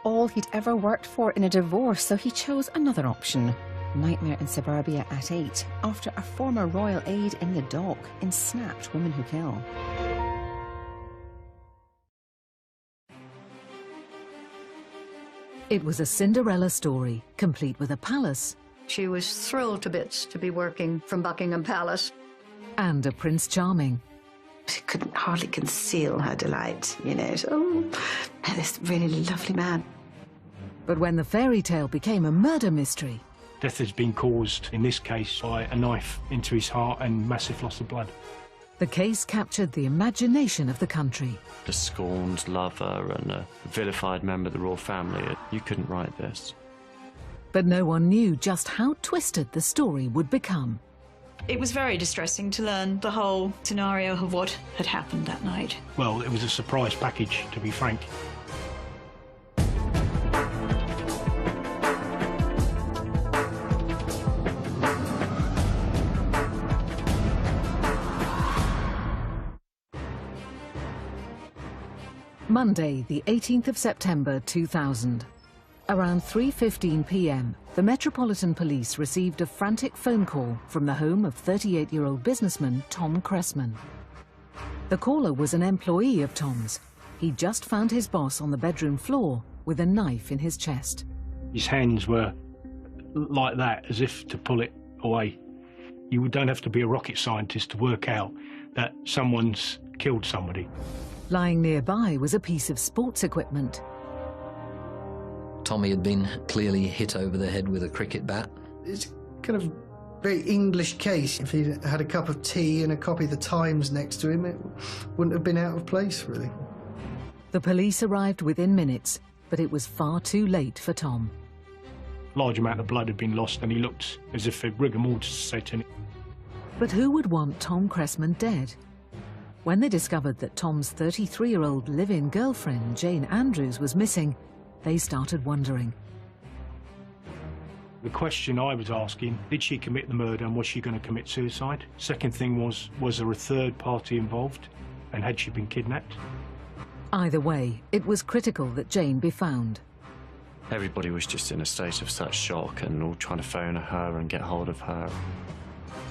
all he'd ever worked for in a divorce, so he chose another option. Nightmare in Suburbia at 8, after a former royal aide in the dock ensnapped Women Who Kill. It was a Cinderella story, complete with a palace. She was thrilled to bits to be working from Buckingham Palace. And a Prince Charming. She couldn't hardly conceal her delight, you know. So, oh, this really lovely man. But when the fairy tale became a murder mystery... Death has been caused, in this case, by a knife into his heart and massive loss of blood. The case captured the imagination of the country. A scorned lover and a vilified member of the royal family. You couldn't write this. But no one knew just how twisted the story would become. It was very distressing to learn the whole scenario of what had happened that night. Well, it was a surprise package, to be frank. Monday, the 18th of September 2000. Around 3:15 p.m, the Metropolitan Police received a frantic phone call from the home of 38-year-old businessman Tom Cressman. The caller was an employee of Tom's. He'd just found his boss on the bedroom floor with a knife in his chest. His hands were like that, as if to pull it away. You don't have to be a rocket scientist to work out that someone's killed somebody. Lying nearby was a piece of sports equipment. Tommy had been clearly hit over the head with a cricket bat. It's kind of very English case. If he'd had a cup of tea and a copy of the Times next to him, it wouldn't have been out of place, really. The police arrived within minutes, but it was far too late for Tom. Large amount of blood had been lost and he looked as if a rigor mortis set in. But who would want Tom Cressman dead? When they discovered that Tom's 33-year-old live-in girlfriend, Jane Andrews, was missing, they started wondering. The question I was asking, did she commit the murder and was she going to commit suicide? Second thing was there a third party involved and had she been kidnapped? Either way, it was critical that Jane be found. Everybody was just in a state of such shock and all trying to phone her and get hold of her.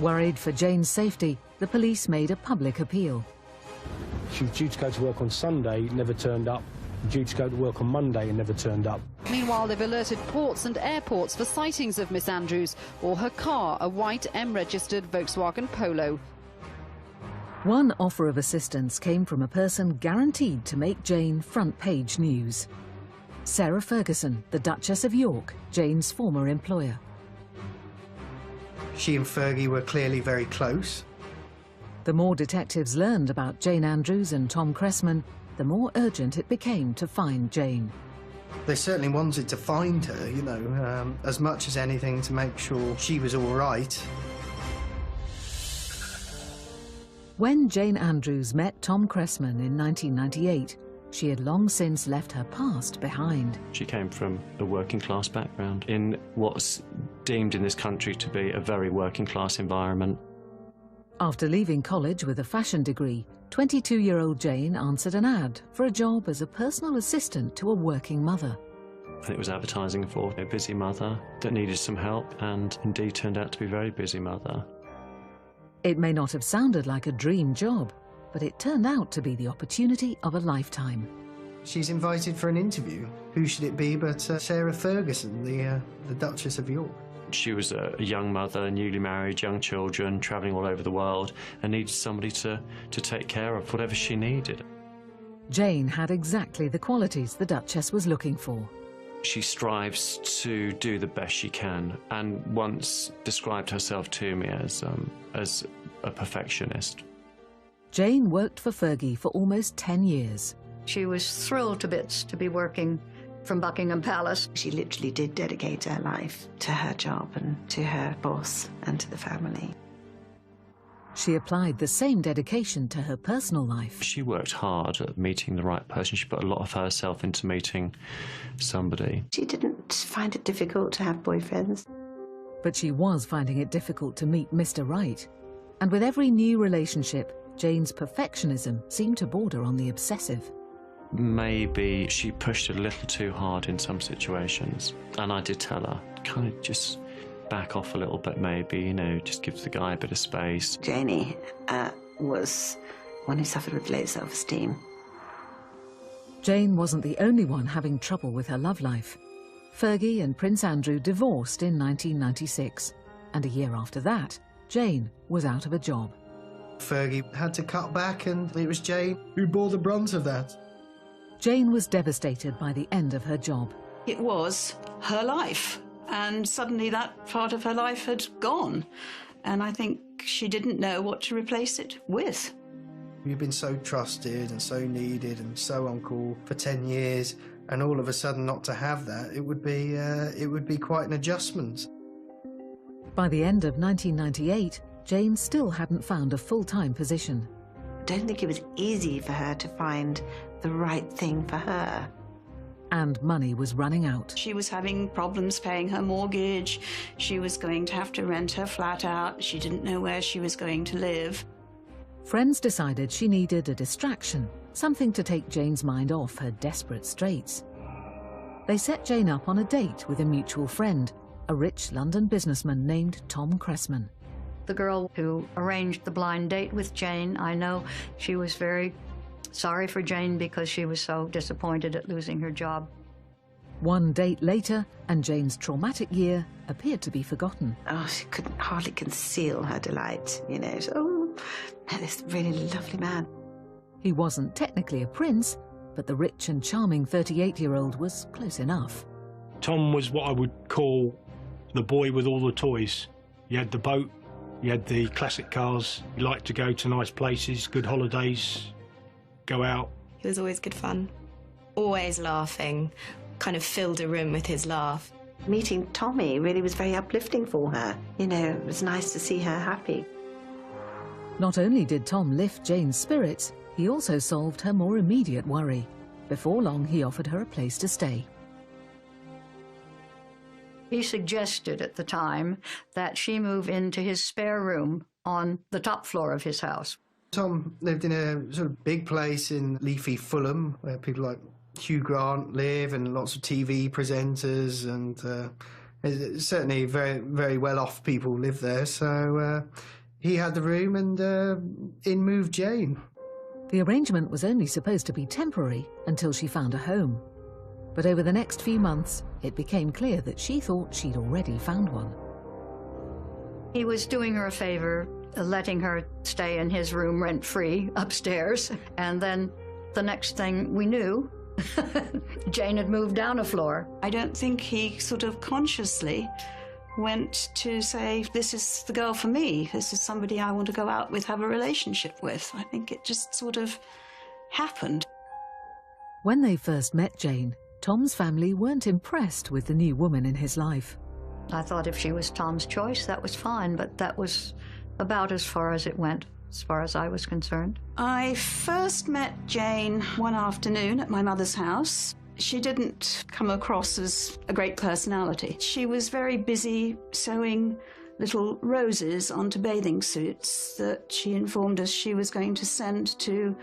Worried for Jane's safety, the police made a public appeal. She was due to go to work on Sunday, never turned up. Due to go to work on Monday and never turned up. Meanwhile, they've alerted ports and airports for sightings of Miss Andrews or her car, a white M-registered Volkswagen Polo. One offer of assistance came from a person guaranteed to make Jane front-page news. Sarah Ferguson, the Duchess of York, Jane's former employer. She and Fergie were clearly very close. The more detectives learned about Jane Andrews and Tom Cressman, the more urgent it became to find Jane. They certainly wanted to find her, you know, as much as anything to make sure she was all right. When Jane Andrews met Tom Cressman in 1998, she had long since left her past behind. She came from a working class background in what's deemed in this country to be a very working class environment. After leaving college with a fashion degree, 22-year-old Jane answered an ad for a job as a personal assistant to a working mother. It was advertising for a busy mother that needed some help and indeed turned out to be a very busy mother. It may not have sounded like a dream job, but it turned out to be the opportunity of a lifetime. She's invited for an interview. Who should it be but Sarah Ferguson, the Duchess of York. She was a young mother, newly married, young children, travelling all over the world, and needed somebody to take care of whatever she needed. Jane had exactly the qualities the Duchess was looking for. She strives to do the best she can, and once described herself to me as a perfectionist. Jane worked for Fergie for almost 10 years. She was thrilled to bits to be working from Buckingham Palace. She literally did dedicate her life to her job and to her boss and to the family. She applied the same dedication to her personal life. She worked hard at meeting the right person. She put a lot of herself into meeting somebody. She didn't find it difficult to have boyfriends. But she was finding it difficult to meet Mr. Right. And with every new relationship, Jane's perfectionism seemed to border on the obsessive. maybe she pushed a little too hard in some situations. And I did tell her, kind of just back off a little bit maybe, you know, just give the guy a bit of space. Janie was one who suffered with low self-esteem. Jane wasn't the only one having trouble with her love life. Fergie and Prince Andrew divorced in 1996, and a year after that, Jane was out of a job. Fergie had to cut back, and it was Jane who bore the brunt of that. Jane was devastated by the end of her job. It was her life, and suddenly that part of her life had gone. And I think she didn't know what to replace it with. You've been so trusted and so needed and so on call for 10 years, and all of a sudden not to have that, it would be quite an adjustment. By the end of 1998, Jane still hadn't found a full-time position. I don't think it was easy for her to find the right thing for her. And money was running out. She was having problems paying her mortgage. She was going to have to rent her flat out. She didn't know where she was going to live. Friends decided she needed a distraction, something to take Jane's mind off her desperate straits. They set Jane up on a date with a mutual friend, a rich London businessman named Tom Cressman. The girl who arranged the blind date with Jane, I know she was very sorry for Jane because she was so disappointed at losing her job. One date later, and Jane's traumatic year appeared to be forgotten. Oh, she could hardly conceal her delight, you know. Oh, this really lovely man. He wasn't technically a prince, but the rich and charming 38-year-old was close enough. Tom was what I would call the boy with all the toys. You had the boat, you had the classic cars, you liked to go to nice places, good holidays, go out. He was always good fun, always laughing, kind of filled a room with his laugh. Meeting Tommy really was very uplifting for her. You know, it was nice to see her happy. Not only did Tom lift Jane's spirits, he also solved her more immediate worry. Before long, he offered her a place to stay. He suggested at the time that she move into his spare room on the top floor of his house. Tom lived in a sort of big place in leafy Fulham, where people like Hugh Grant live, and lots of TV presenters, and certainly very, very well-off people live there. So he had the room, and in moved Jane. The arrangement was only supposed to be temporary until she found a home. But over the next few months, it became clear that she thought she'd already found one. He was doing her a favor, letting her stay in his room rent-free upstairs. And then the next thing we knew, Jane had moved down a floor. I don't think he sort of consciously went to say, this is the girl for me. This is somebody I want to go out with, have a relationship with. I think it just sort of happened. When they first met Jane, Tom's family weren't impressed with the new woman in his life. I thought if she was Tom's choice, that was fine, but that was about as far as it went, as far as I was concerned. I first met Jane one afternoon at my mother's house. She didn't come across as a great personality. She was very busy sewing little roses onto bathing suits that she informed us she was going to send to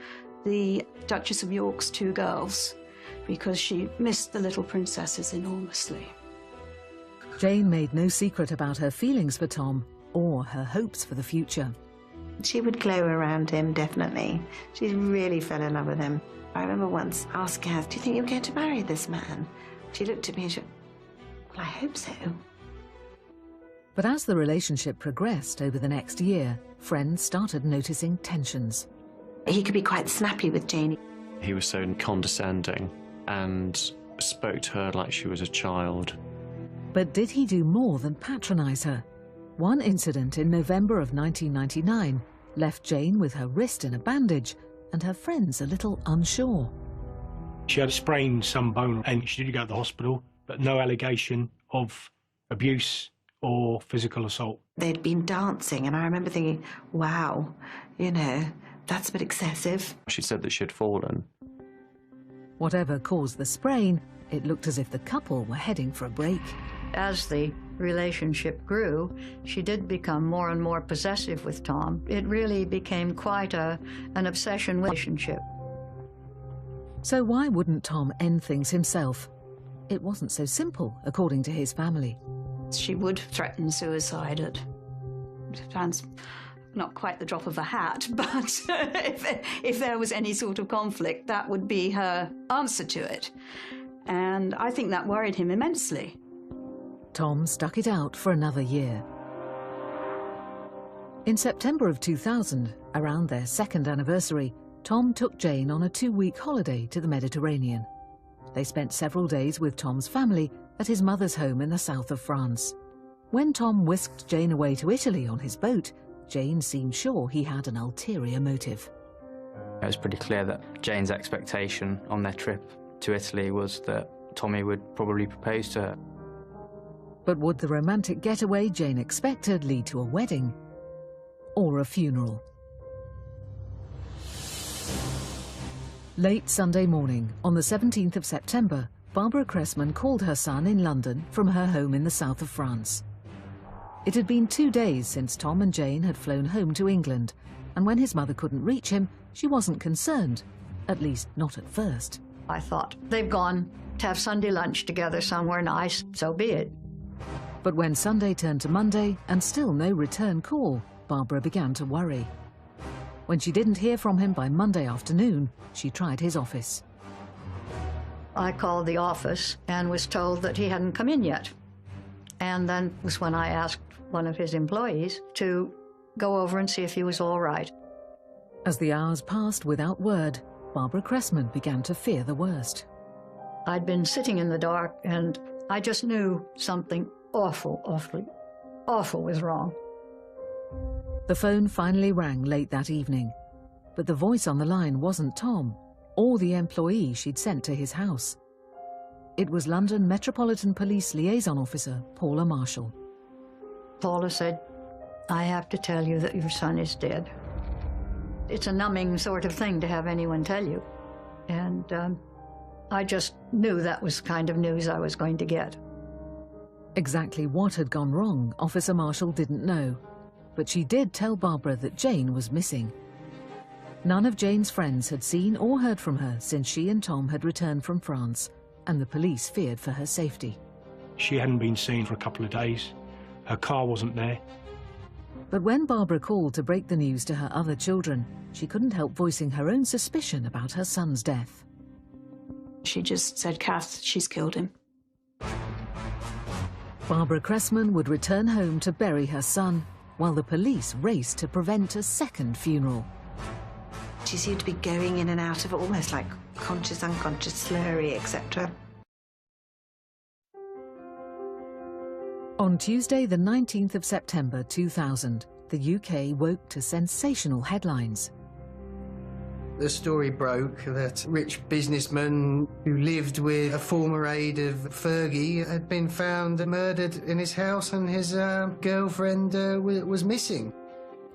the Duchess of York's 2 girls, because she missed the little princesses enormously. Jane made no secret about her feelings for Tom or her hopes for the future. She would glow around him, definitely. She really fell in love with him. I remember once asking her, do you think you're going to marry this man? She looked at me and she went, well, I hope so. But as the relationship progressed over the next year, friends started noticing tensions. He could be quite snappy with Jane. He was so condescending and spoke to her like she was a child. But did he do more than patronize her? One incident in November of 1999 left Jane with her wrist in a bandage and her friends a little unsure. She had sprained some bone and she did go to the hospital, but no allegation of abuse or physical assault. They'd been dancing, and I remember thinking, wow, you know, that's a bit excessive. She said that she had fallen. Whatever caused the sprain, it looked as if the couple were heading for a break. As the relationship grew, she did become more and more possessive with Tom. It really became quite an obsession relationship. So why wouldn't Tom end things himself? It wasn't so simple, according to his family. She would threaten suicide at times, not quite the drop of a hat, but if there was any sort of conflict, that would be her answer to it. And I think that worried him immensely. Tom stuck it out for another year. In September of 2000, around their second anniversary, Tom took Jane on a 2-week holiday to the Mediterranean. They spent several days with Tom's family at his mother's home in the south of France. When Tom whisked Jane away to Italy on his boat, Jane seemed sure he had an ulterior motive. It was pretty clear that Jane's expectation on their trip to Italy was that Tommy would probably propose to her. But would the romantic getaway Jane expected lead to a wedding or a funeral? Late Sunday morning, on the 17th of September, Barbara Cressman called her son in London from her home in the south of France. It had been 2 days since Tom and Jane had flown home to England, and when his mother couldn't reach him, she wasn't concerned, at least not at first. I thought, they've gone to have Sunday lunch together somewhere nice, so be it. But when Sunday turned to Monday and still no return call, Barbara began to worry. When she didn't hear from him by Monday afternoon, she tried his office. I called the office and was told that he hadn't come in yet. And then was when I asked one of his employees to go over and see if he was all right. As the hours passed without word, Barbara Cressman began to fear the worst. I'd been sitting in the dark and I just knew something awful was wrong. The phone finally rang late that evening, but the voice on the line wasn't Tom or the employee she'd sent to his house. It was London Metropolitan Police Liaison Officer Paula Marshall. Paula said, "I have to tell you that your son is dead." It's a numbing sort of thing to have anyone tell you. And I just knew that was the kind of news I was going to get. Exactly what had gone wrong, Officer Marshall didn't know, but she did tell Barbara that Jane was missing. None of Jane's friends had seen or heard from her since she and Tom had returned from France, and the police feared for her safety. She hadn't been seen for a couple of days. Her car wasn't there. But when Barbara called to break the news to her other children, she couldn't help voicing her own suspicion about her son's death. She just said, "Kath, she's killed him." Barbara Cressman would return home to bury her son, while the police raced to prevent a second funeral. She seemed to be going in and out of it, almost like conscious, unconscious, slurry, etc. On Tuesday, the 19th of September 2000, the UK woke to sensational headlines. The story broke that rich businessman who lived with a former aide of Fergie had been found murdered in his house, and his girlfriend was missing.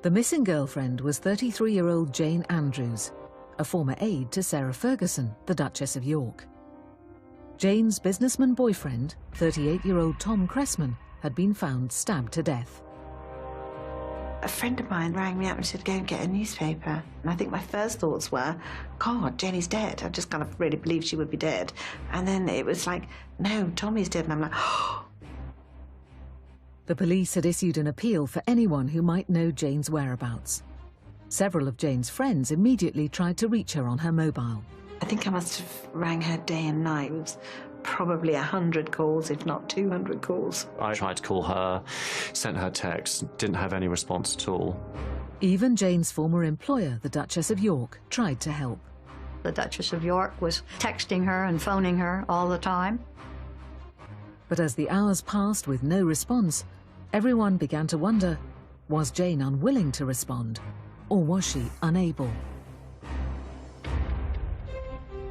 The missing girlfriend was 33-year-old Jane Andrews, a former aide to Sarah Ferguson, the Duchess of York. Jane's businessman boyfriend, 38-year-old Tom Cressman, had been found stabbed to death. A friend of mine rang me up and said, "Go and get a newspaper." And I think my first thoughts were, "God, Jenny's dead." I just kind of really believed she would be dead. And then it was like, "No, Tommy's dead." And I'm like, oh. The police had issued an appeal for anyone who might know Jane's whereabouts. Several of Jane's friends immediately tried to reach her on her mobile. I think I must have rang her day and night. It was probably 100 calls, if not 200 calls. I tried to call her, sent her texts, didn't have any response at all. Even Jane's former employer, the Duchess of York, tried to help. The Duchess of York was texting her and phoning her all the time. But as the hours passed with no response, everyone began to wonder, was Jane unwilling to respond, or was she unable?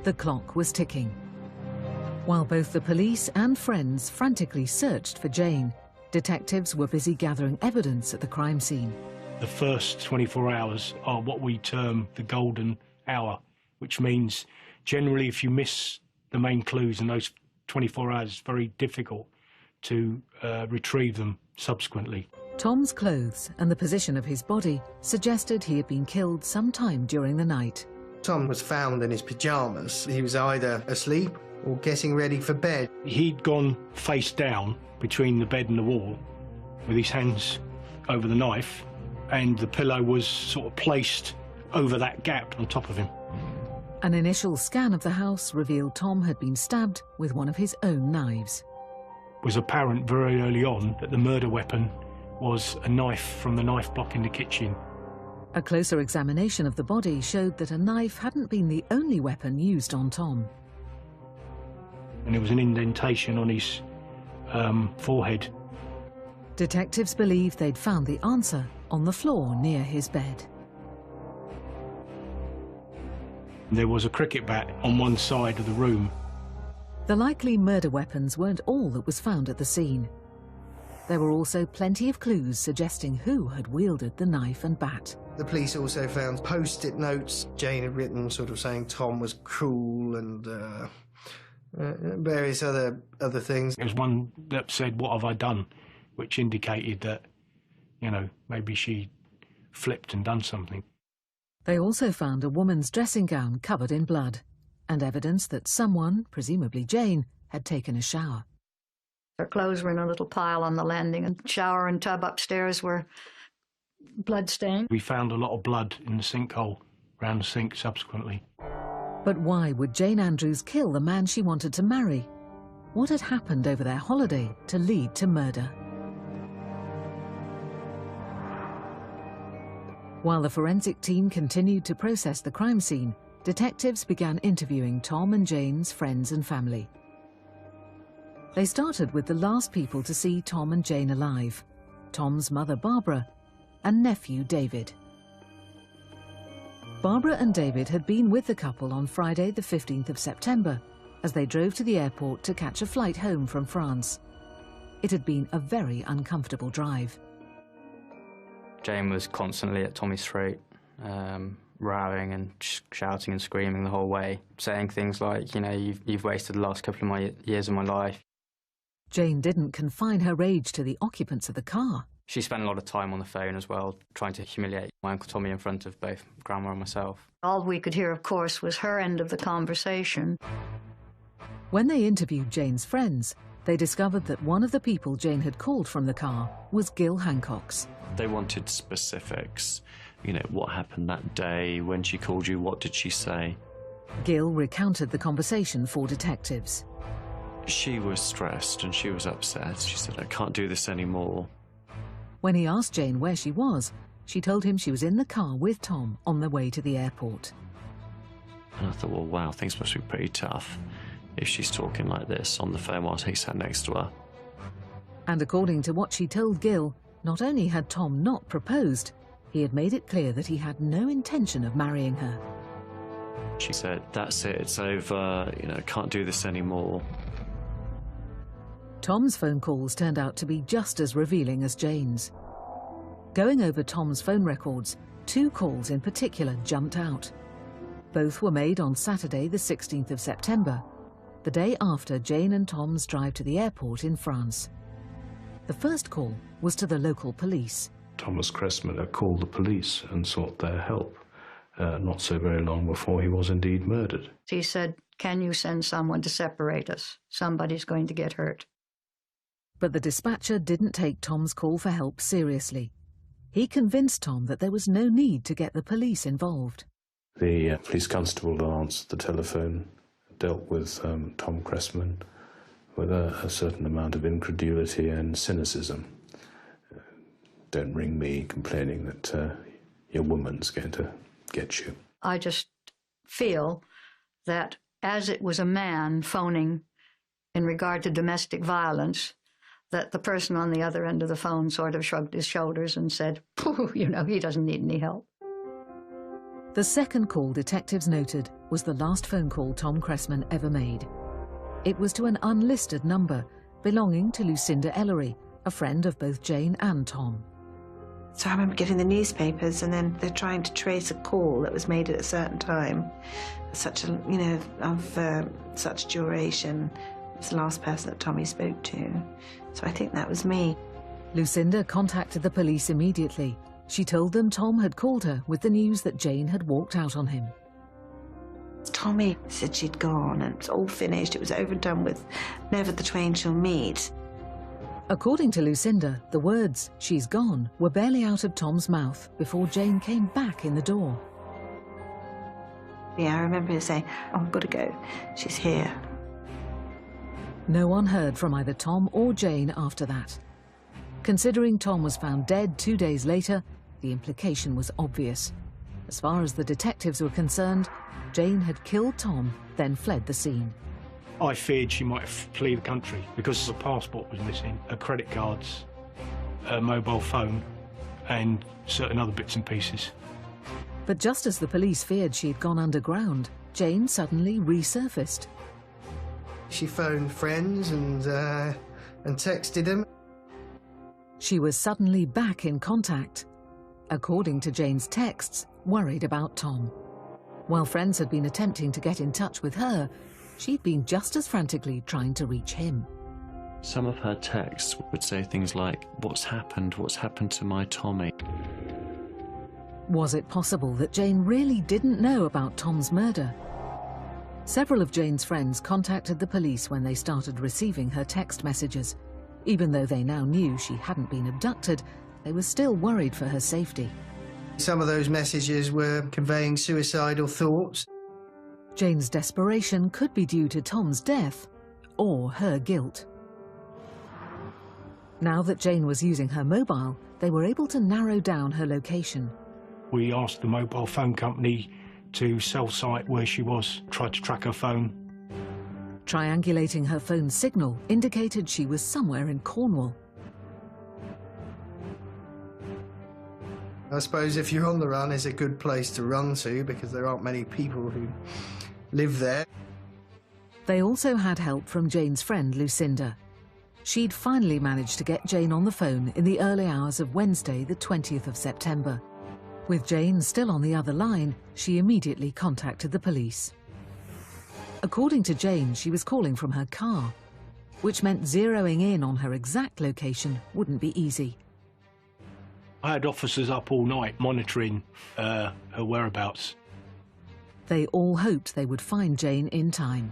The clock was ticking. While both the police and friends frantically searched for Jane, detectives were busy gathering evidence at the crime scene. The first 24 hours are what we term the golden hour, which means generally if you miss the main clues in those 24 hours, it's very difficult to retrieve them subsequently. Tom's clothes and the position of his body suggested he had been killed sometime during the night. Tom was found in his pyjamas. He was either asleep or getting ready for bed. He'd gone face down between the bed and the wall with his hands over the knife, and the pillow was sort of placed over that gap on top of him. An initial scan of the house revealed Tom had been stabbed with one of his own knives. It was apparent very early on that the murder weapon was a knife from the knife block in the kitchen. A closer examination of the body showed that a knife hadn't been the only weapon used on Tom. And there was an indentation on his forehead. Detectives believed they'd found the answer on the floor near his bed. There was a cricket bat on one side of the room. The likely murder weapons weren't all that was found at the scene. There were also plenty of clues suggesting who had wielded the knife and bat. The police also found post-it notes Jane had written, sort of saying Tom was cruel, and various other things. There was one that said, "What have I done?" which indicated that, you know, maybe she flipped and done something. They also found a woman's dressing gown covered in blood, and evidence that someone, presumably Jane, had taken a shower. Her clothes were in a little pile on the landing, and shower and tub upstairs were blood-stained. We found a lot of blood in the sinkhole around the sink subsequently. But why would Jane Andrews kill the man she wanted to marry? What had happened over their holiday to lead to murder? While the forensic team continued to process the crime scene, detectives began interviewing Tom and Jane's friends and family. They started with the last people to see Tom and Jane alive: Tom's mother Barbara and nephew David. Barbara and David had been with the couple on Friday the 15th of September as they drove to the airport to catch a flight home from France. It had been a very uncomfortable drive. Jane was constantly at Tommy's throat, rowing and shouting and screaming the whole way, saying things like, you know, you've wasted the last couple of my years of my life. Jane didn't confine her rage to the occupants of the car. She spent a lot of time on the phone as well, trying to humiliate my Uncle Tommy in front of both Grandma and myself. All we could hear, of course, was her end of the conversation. When they interviewed Jane's friends, they discovered that one of the people Jane had called from the car was Gil Hancox. They wanted specifics. You know, what happened that day, when she called you, what did she say? Gil recounted the conversation for detectives. She was stressed and she was upset. She said, "I can't do this anymore." When he asked Jane where she was, she told him she was in the car with Tom on the way to the airport. And I thought, well, wow, things must be pretty tough if she's talking like this on the phone while he sat next to her. And according to what she told Gil, not only had Tom not proposed, he had made it clear that he had no intention of marrying her. She said, "That's it, it's over, you know, can't do this anymore." Tom's phone calls turned out to be just as revealing as Jane's. Going over Tom's phone records, two calls in particular jumped out. Both were made on Saturday the 16th of September, the day after Jane and Tom's drive to the airport in France. The first call was to the local police. Thomas Cressman had called the police and sought their help, not so very long before he was indeed murdered. He said, "Can you send someone to separate us? Somebody's going to get hurt." But the dispatcher didn't take Tom's call for help seriously. He convinced Tom that there was no need to get the police involved. The police constable that answered the telephone dealt with Tom Cressman with a certain amount of incredulity and cynicism. "Don't ring me complaining that your woman's going to get you." I just feel that as it was a man phoning in regard to domestic violence, that the person on the other end of the phone sort of shrugged his shoulders and said, "Pooh, you know, he doesn't need any help." The second call detectives noted was the last phone call Tom Cressman ever made. It was to an unlisted number belonging to Lucinda Ellery, a friend of both Jane and Tom. So I remember getting the newspapers, and then they're trying to trace a call that was made at a certain time, such a, you know, of such duration. It's the last person that Tommy spoke to. So I think that was me. Lucinda contacted the police immediately. She told them Tom had called her with the news that Jane had walked out on him. Tommy said she'd gone and it was all finished, it was over and done with, never the twain shall meet. According to Lucinda, the words, "she's gone," were barely out of Tom's mouth before Jane came back in the door. Yeah, I remember her saying, "Oh, I've got to go, she's here." No one heard from either Tom or Jane after that. Considering Tom was found dead 2 days later, the implication was obvious. As far as the detectives were concerned, Jane had killed Tom, then fled the scene. I feared she might flee the country because her passport was missing, her credit cards, her mobile phone, and certain other bits and pieces. But just as the police feared she had gone underground, Jane suddenly resurfaced. She phoned friends and texted them. She was suddenly back in contact. According to Jane's texts, worried about Tom. While friends had been attempting to get in touch with her, she'd been just as frantically trying to reach him. Some of her texts would say things like, what's happened to my Tommy? Was it possible that Jane really didn't know about Tom's murder? Several of Jane's friends contacted the police when they started receiving her text messages. Even though they now knew she hadn't been abducted, they were still worried for her safety. Some of those messages were conveying suicidal thoughts. Jane's desperation could be due to Tom's death or her guilt. Now that Jane was using her mobile, they were able to narrow down her location. We asked the mobile phone company to cell site where she was, tried to track her phone. Triangulating her phone's signal indicated she was somewhere in Cornwall. I suppose if you're on the run, it's a good place to run to because there aren't many people who live there. They also had help from Jane's friend Lucinda. She'd finally managed to get Jane on the phone in the early hours of Wednesday, the 20th of September. With Jane still on the other line, she immediately contacted the police. According to Jane, she was calling from her car, which meant zeroing in on her exact location wouldn't be easy. I had officers up all night monitoring her whereabouts. They all hoped they would find Jane in time.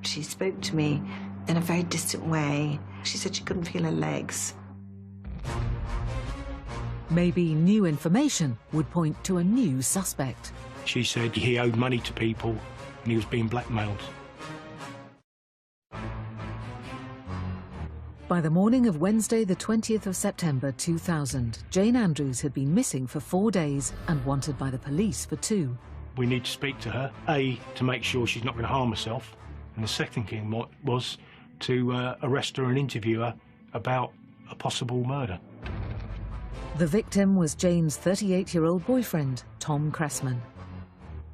She spoke to me in a very distant way. She said she couldn't feel her legs. Maybe new information would point to a new suspect. She said he owed money to people and he was being blackmailed. By the morning of Wednesday, the 20th of September 2000, Jane Andrews had been missing for 4 days and wanted by the police for 2. We need to speak to her, A, to make sure she's not going to harm herself, and the second thing was to arrest her and interview her about a possible murder. The victim was Jane's 38-year-old boyfriend, Tom Cressman.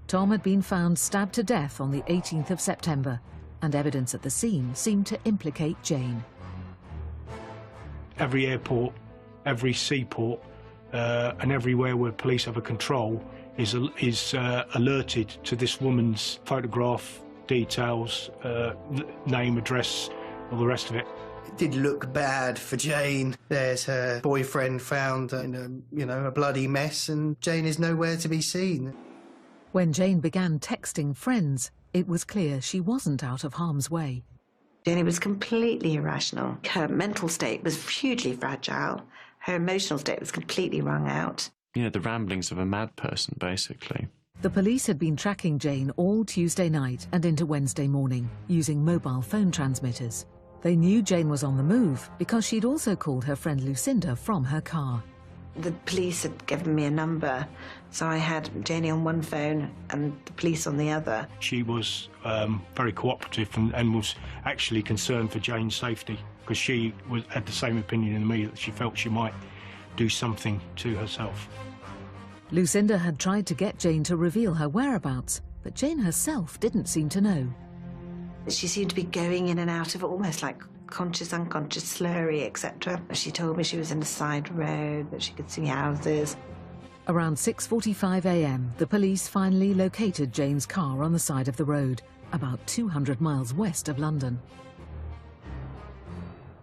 Tom had been found stabbed to death on the 18th of September, and evidence at the scene seemed to implicate Jane. Every airport, every seaport, and everywhere where police have a control is alerted to this woman's photograph, details, name, address, all the rest of it. It did look bad for Jane. There's her boyfriend found in a bloody mess, and Jane is nowhere to be seen. When Jane began texting friends, it was clear she wasn't out of harm's way. Jane was completely irrational. Her mental state was hugely fragile. Her emotional state was completely wrung out. You know, the ramblings of a mad person, basically. The police had been tracking Jane all Tuesday night and into Wednesday morning, using mobile phone transmitters. They knew Jane was on the move because she'd also called her friend Lucinda from her car. The police had given me a number, so I had Janie on one phone and the police on the other. She was very cooperative and was actually concerned for Jane's safety because she had the same opinion in me, that she felt she might do something to herself. Lucinda had tried to get Jane to reveal her whereabouts, but Jane herself didn't seem to know. She seemed to be going in and out of almost like conscious, unconscious, slurry, etc. She told me she was in a side road, that she could see houses. Around 6:45 a.m, the police finally located Jane's car on the side of the road, about 200 miles west of London.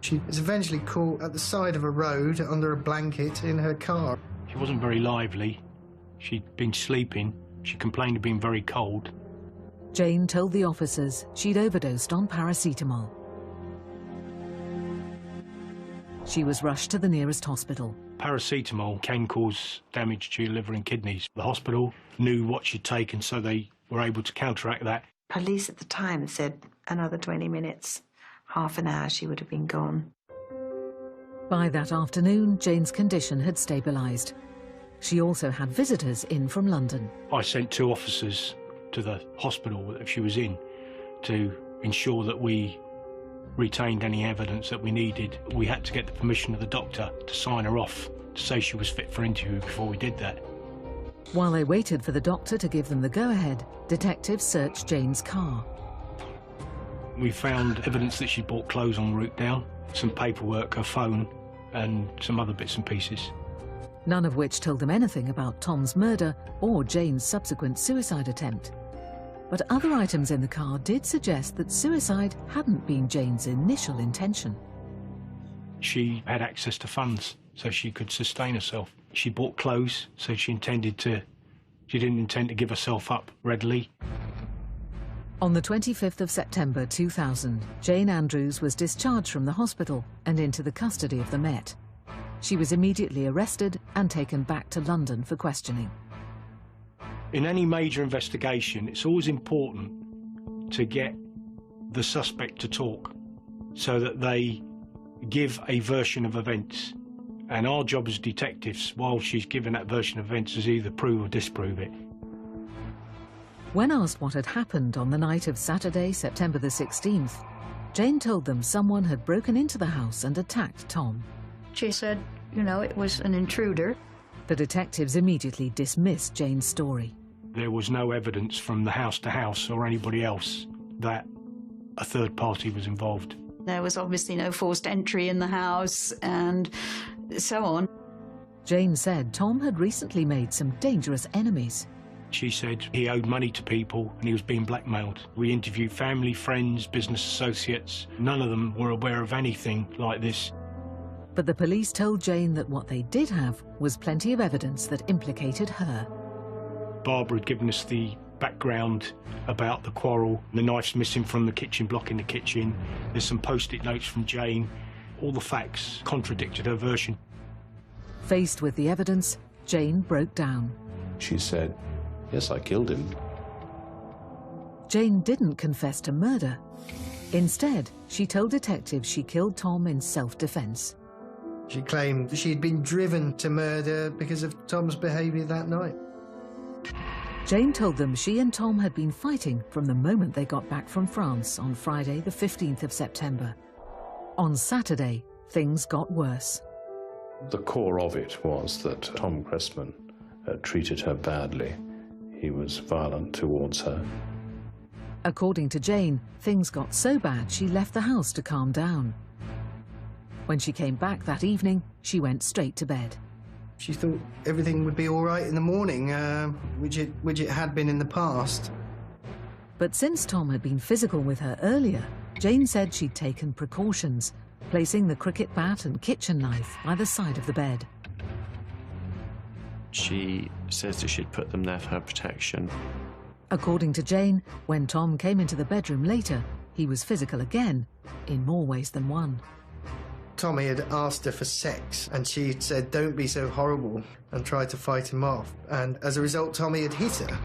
She was eventually caught at the side of a road under a blanket in her car. She wasn't very lively. She'd been sleeping. She complained of being very cold. Jane told the officers she'd overdosed on paracetamol. She was rushed to the nearest hospital. Paracetamol can cause damage to your liver and kidneys. The hospital knew what she'd taken, so they were able to counteract that. Police at the time said another 20 minutes, half an hour, she would have been gone. By that afternoon, Jane's condition had stabilised. She also had visitors in from London. I sent 2 officers to the hospital that she was in to ensure that we retained any evidence that we needed. We had to get the permission of the doctor to sign her off, to say she was fit for interview before we did that. While they waited for the doctor to give them the go-ahead, detectives searched Jane's car. We found evidence that she bought clothes en route down, some paperwork, her phone, and some other bits and pieces. None of which told them anything about Tom's murder or Jane's subsequent suicide attempt. But other items in the car did suggest that suicide hadn't been Jane's initial intention. She had access to funds, so she could sustain herself. She bought clothes, so she didn't intend to give herself up readily. On the 25th of September 2000, Jane Andrews was discharged from the hospital and into the custody of the Met. She was immediately arrested and taken back to London for questioning. In any major investigation, it's always important to get the suspect to talk so that they give a version of events. And our job as detectives, while she's given that version of events, is either prove or disprove it. When asked what had happened on the night of Saturday, September the 16th, Jane told them someone had broken into the house and attacked Tom. She said, you know, it was an intruder. The detectives immediately dismissed Jane's story. There was no evidence from the house to house or anybody else that a third party was involved. There was obviously no forced entry in the house and so on. Jane said Tom had recently made some dangerous enemies. She said he owed money to people and he was being blackmailed. We interviewed family, friends, business associates. None of them were aware of anything like this. But the police told Jane that what they did have was plenty of evidence that implicated her. Barbara had given us the background about the quarrel. The knife's missing from the kitchen block in the kitchen. There's some post-it notes from Jane. All the facts contradicted her version. Faced with the evidence, Jane broke down. She said, "Yes, I killed him." Jane didn't confess to murder. Instead, she told detectives she killed Tom in self-defense. She claimed she'd been driven to murder because of Tom's behaviour that night. Jane told them she and Tom had been fighting from the moment they got back from France on Friday, the 15th of September. On Saturday, things got worse. The core of it was that Tom Cressman treated her badly. He was violent towards her. According to Jane, things got so bad she left the house to calm down. When she came back that evening, she went straight to bed. She thought everything would be all right in the morning, which it had been in the past. But since Tom had been physical with her earlier, Jane said she'd taken precautions, placing the cricket bat and kitchen knife by the side of the bed. She says that she'd put them there for her protection. According to Jane, when Tom came into the bedroom later, he was physical again, in more ways than one. Tommy had asked her for sex, and she'd said, "Don't be so horrible," and tried to fight him off. And as a result, Tommy had hit her.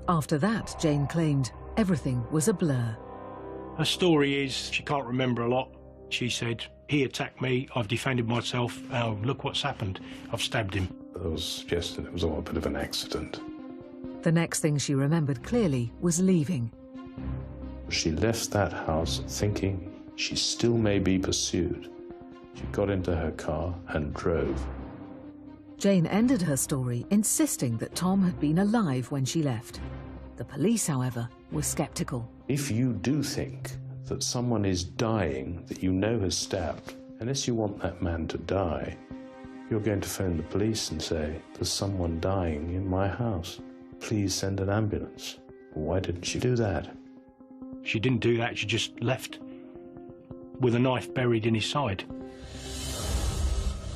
After that, Jane claimed everything was a blur. Her story is she can't remember a lot. She said, "He attacked me, I've defended myself, oh, look what's happened, I've stabbed him." There was suggestion it was all a bit of an accident. The next thing she remembered clearly was leaving. She left that house thinking she still may be pursued. She got into her car and drove. Jane ended her story insisting that Tom had been alive when she left. The police, however, were sceptical. If you do think that someone is dying that you know has stabbed, unless you want that man to die, you're going to phone the police and say, "There's someone dying in my house. Please send an ambulance." Why didn't she do that? She didn't do that, she just left with a knife buried in his side.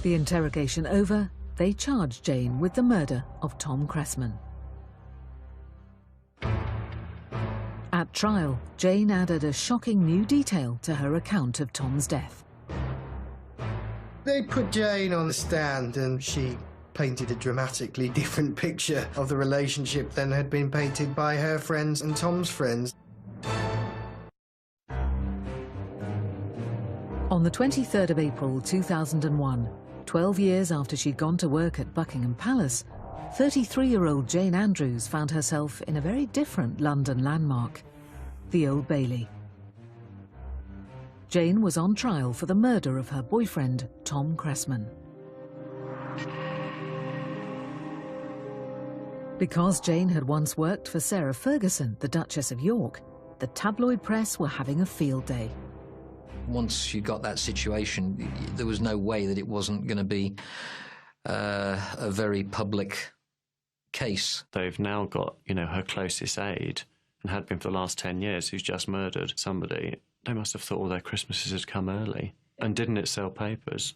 The interrogation over, they charged Jane with the murder of Tom Cressman. trial, Jane added a shocking new detail to her account of Tom's death. They put Jane on the stand and she painted a dramatically different picture of the relationship than had been painted by her friends and Tom's friends. On the 23rd of April 2001, 12 years after she'd gone to work at Buckingham Palace, 33-year-old Jane Andrews found herself in a very different London landmark, the Old Bailey. Jane was on trial for the murder of her boyfriend, Tom Cressman. Because Jane had once worked for Sarah Ferguson, the Duchess of York, the tabloid press were having a field day. Once you got that situation, there was no way that it wasn't going to be a very public case. They've now got, her closest aide, and had been for the last 10 years, who's just murdered somebody. They must have thought all their Christmases had come early. And didn't it sell papers?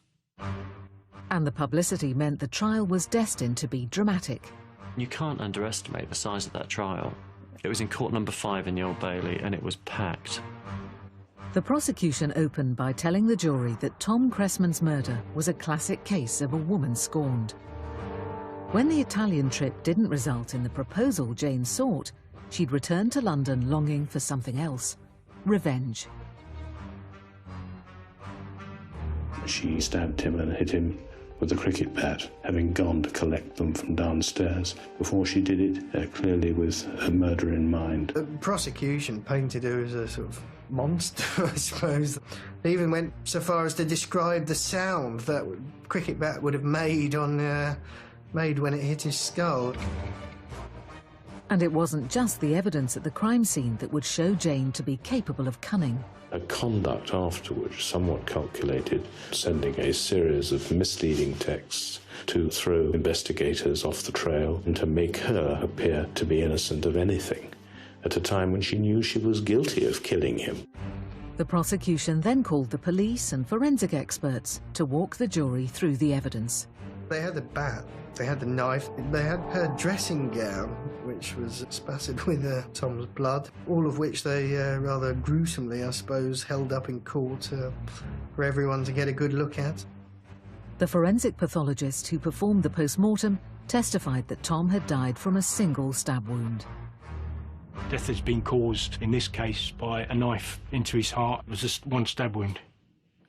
And the publicity meant the trial was destined to be dramatic. You can't underestimate the size of that trial. It was in court number 5 in the Old Bailey, and it was packed. The prosecution opened by telling the jury that Tom Cressman's murder was a classic case of a woman scorned. When the Italian trip didn't result in the proposal Jane sought, she'd returned to London longing for something else: revenge. She stabbed him and hit him with a cricket bat, having gone to collect them from downstairs. Before she did it, clearly with a murder in mind. The prosecution painted her as a sort of monster, I suppose. They even went so far as to describe the sound that cricket bat would have made when it hit his skull. And it wasn't just the evidence at the crime scene that would show Jane to be capable of cunning. Her conduct afterwards, somewhat calculated, sending a series of misleading texts to throw investigators off the trail and to make her appear to be innocent of anything, at a time when she knew she was guilty of killing him. The prosecution then called the police and forensic experts to walk the jury through the evidence. They had the bat, they had the knife, they had her dressing gown, which was spattered with Tom's blood, all of which they rather gruesomely, I suppose, held up in court for everyone to get a good look at. The forensic pathologist who performed the post-mortem testified that Tom had died from a single stab wound. Death has been caused, in this case, by a knife into his heart. It was just one stab wound,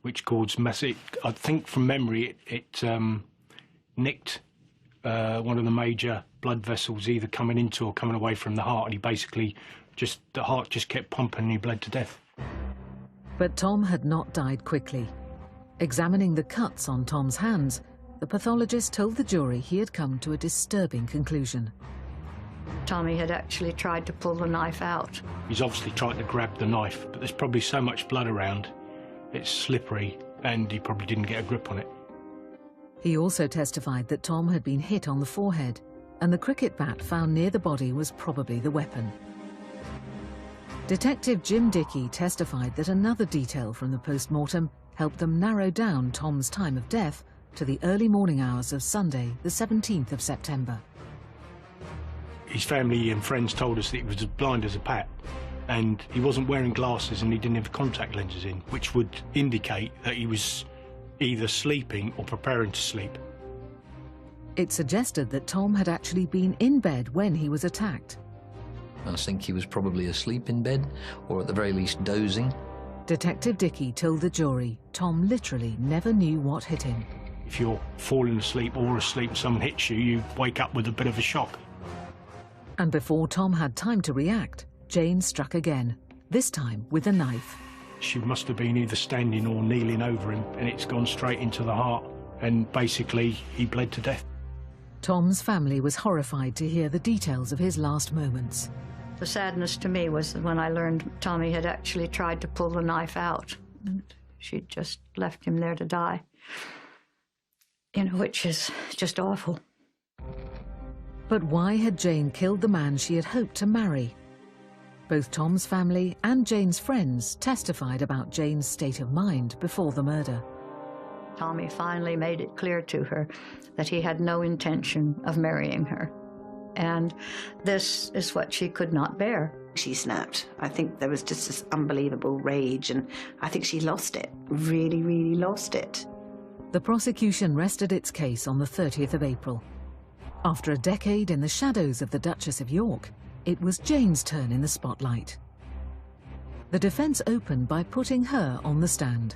which caused massive... I think from memory, it nicked one of the major blood vessels, either coming into or coming away from the heart, and he basically the heart just kept pumping and he bled to death. But Tom had not died quickly. Examining the cuts on Tom's hands, the pathologist told the jury he had come to a disturbing conclusion. Tommy had actually tried to pull the knife out. He's obviously trying to grab the knife, but there's probably so much blood around, it's slippery, and he probably didn't get a grip on it. He also testified that Tom had been hit on the forehead, and the cricket bat found near the body was probably the weapon. Detective Jim Dickey testified that another detail from the post-mortem helped them narrow down Tom's time of death to the early morning hours of Sunday, the 17th of September. His family and friends told us that he was as blind as a bat, and he wasn't wearing glasses and he didn't have contact lenses in, which would indicate that he was either sleeping or preparing to sleep. It suggested that Tom had actually been in bed when he was attacked. I think he was probably asleep in bed, or at the very least dozing. Detective Dickey told the jury Tom literally never knew what hit him. If you're falling asleep or asleep and someone hits you, you wake up with a bit of a shock. And before Tom had time to react, Jane struck again, this time with a knife. She must have been either standing or kneeling over him, and it's gone straight into the heart, and basically he bled to death. Tom's family was horrified to hear the details of his last moments. The sadness to me was when I learned Tommy had actually tried to pull the knife out, and she'd just left him there to die. Which is just awful. But why had Jane killed the man she had hoped to marry? Both Tom's family and Jane's friends testified about Jane's state of mind before the murder. Tommy finally made it clear to her that he had no intention of marrying her. And this is what she could not bear. She snapped. I think there was just this unbelievable rage, and I think she lost it. Really, really lost it. The prosecution rested its case on the 30th of April. After a decade in the shadows of the Duchess of York, it was Jane's turn in the spotlight. The defence opened by putting her on the stand.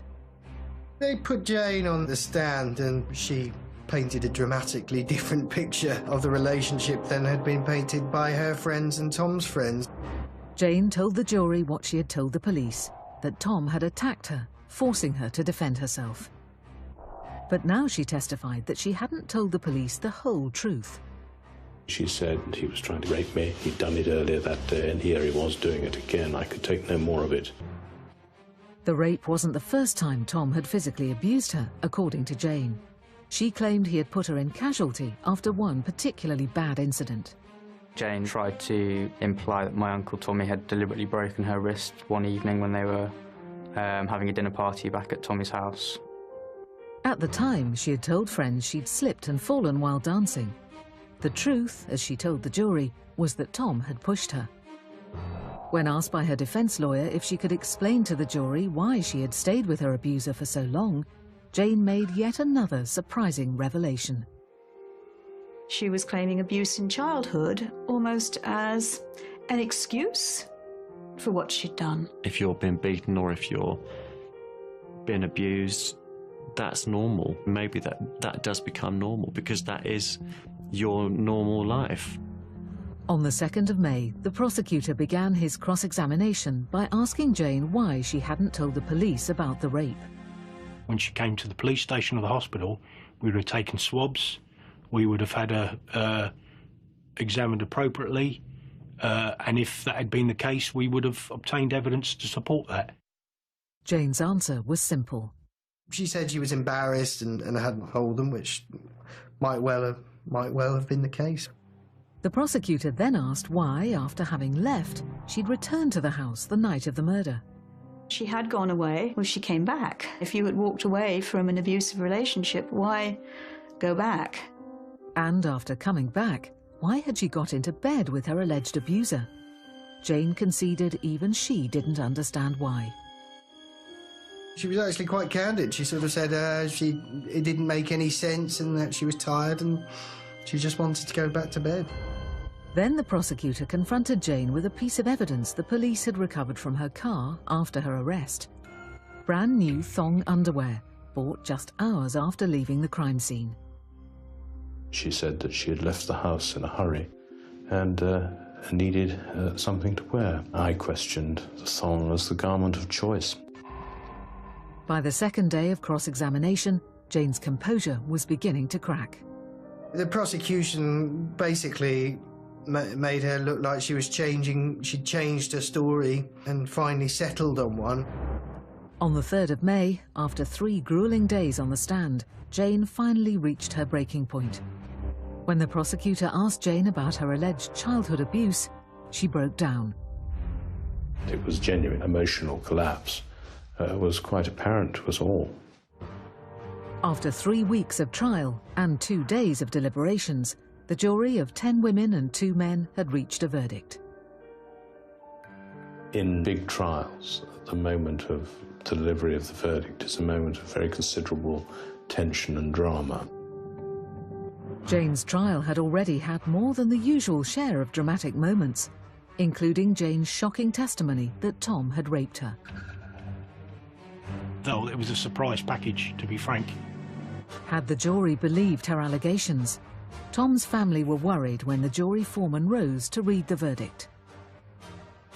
They put Jane on the stand and she painted a dramatically different picture of the relationship than had been painted by her friends and Tom's friends. Jane told the jury what she had told the police, that Tom had attacked her, forcing her to defend herself. But now she testified that she hadn't told the police the whole truth. She said he was trying to rape me. He'd done it earlier that day, and here he was doing it again. I could take no more of it. The rape wasn't the first time Tom had physically abused her, according to Jane. She claimed he had put her in casualty after one particularly bad incident. Jane tried to imply that my Uncle Tommy had deliberately broken her wrist one evening when they were having a dinner party back at Tommy's house. At the time, she had told friends she'd slipped and fallen while dancing. The truth, as she told the jury, was that Tom had pushed her. When asked by her defence lawyer if she could explain to the jury why she had stayed with her abuser for so long, Jane made yet another surprising revelation. She was claiming abuse in childhood almost as an excuse for what she'd done. If you're being beaten or if you're being abused, that's normal. Maybe that does become normal because that is your normal life. On the 2nd of May, the prosecutor began his cross-examination by asking Jane why she hadn't told the police about the rape. When she came to the police station or the hospital, we would have taken swabs, we would have had her examined appropriately, and if that had been the case, we would have obtained evidence to support that. Jane's answer was simple. She said she was embarrassed and hadn't told them, which might well have been the case. The prosecutor then asked why, after having left, she'd returned to the house the night of the murder. She had gone away when she came back. If you had walked away from an abusive relationship, why go back? And after coming back, why had she got into bed with her alleged abuser? Jane conceded even she didn't understand why. She was actually quite candid. She sort of said it didn't make any sense and that she was tired and she just wanted to go back to bed. Then the prosecutor confronted Jane with a piece of evidence the police had recovered from her car after her arrest. Brand new thong underwear, bought just hours after leaving the crime scene. She said that she had left the house in a hurry and needed something to wear. I questioned the thong as the garment of choice. By the second day of cross-examination, Jane's composure was beginning to crack. The prosecution basically made her look like she was changing. She'd changed her story and finally settled on one. On the 3rd of May, after 3 grueling days on the stand, Jane finally reached her breaking point. When the prosecutor asked Jane about her alleged childhood abuse, she broke down. It was genuine emotional collapse. Was quite apparent to us all. After 3 weeks of trial and 2 days of deliberations, the jury of 10 women and 2 men had reached a verdict. In big trials, the moment of delivery of the verdict is a moment of very considerable tension and drama. Jane's trial had already had more than the usual share of dramatic moments, including Jane's shocking testimony that Tom had raped her. Though it was a surprise package, to be frank. Had the jury believed her allegations, Tom's family were worried when the jury foreman rose to read the verdict.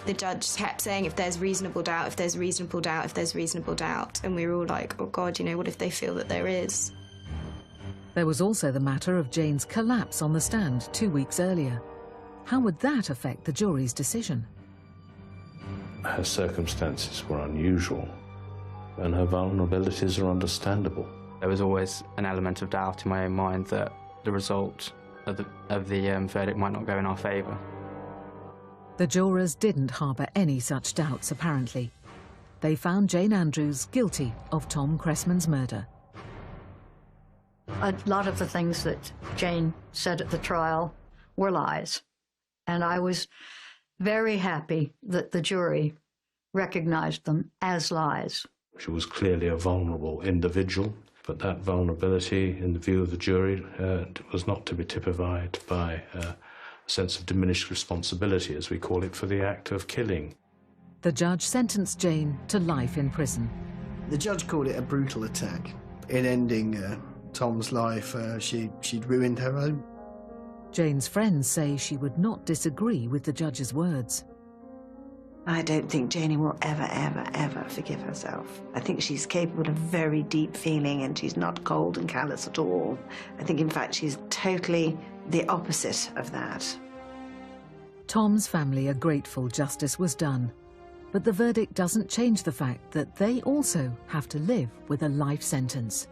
The judge kept saying, if there's reasonable doubt, if there's reasonable doubt, if there's reasonable doubt. And we were all like, oh God, what if they feel that there is? There was also the matter of Jane's collapse on the stand 2 weeks earlier. How would that affect the jury's decision? Her circumstances were unusual, and her vulnerabilities are understandable. There was always an element of doubt in my own mind that the result of the verdict might not go in our favour. The jurors didn't harbour any such doubts, apparently. They found Jane Andrews guilty of Tom Cressman's murder. A lot of the things that Jane said at the trial were lies. And I was very happy that the jury recognized them as lies. She was clearly a vulnerable individual, but that vulnerability, in the view of the jury, was not to be typified by a sense of diminished responsibility, as we call it, for the act of killing. The judge sentenced Jane to life in prison. The judge called it a brutal attack. In ending Tom's life, she'd ruined her own. Jane's friends say she would not disagree with the judge's words. I don't think Janie will ever, ever, ever forgive herself. I think she's capable of very deep feeling, and she's not cold and callous at all. I think, in fact, she's totally the opposite of that. Tom's family are grateful justice was done, but the verdict doesn't change the fact that they also have to live with a life sentence.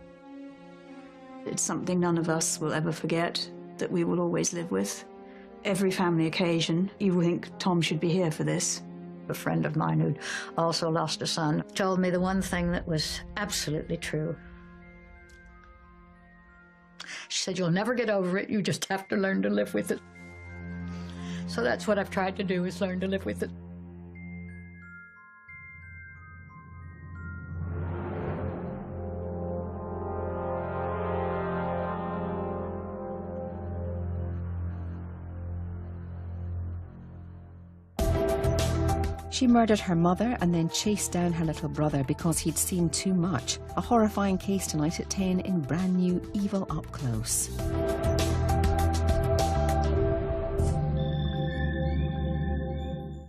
It's something none of us will ever forget, that we will always live with. Every family occasion, you will think Tom should be here for this. A friend of mine who'd also lost a son told me the one thing that was absolutely true. She said, "You'll never get over it, you just have to learn to live with it." So that's what I've tried to do, is learn to live with it. She murdered her mother and then chased down her little brother because he'd seen too much. A horrifying case tonight at 10 in brand new Evil Up Close.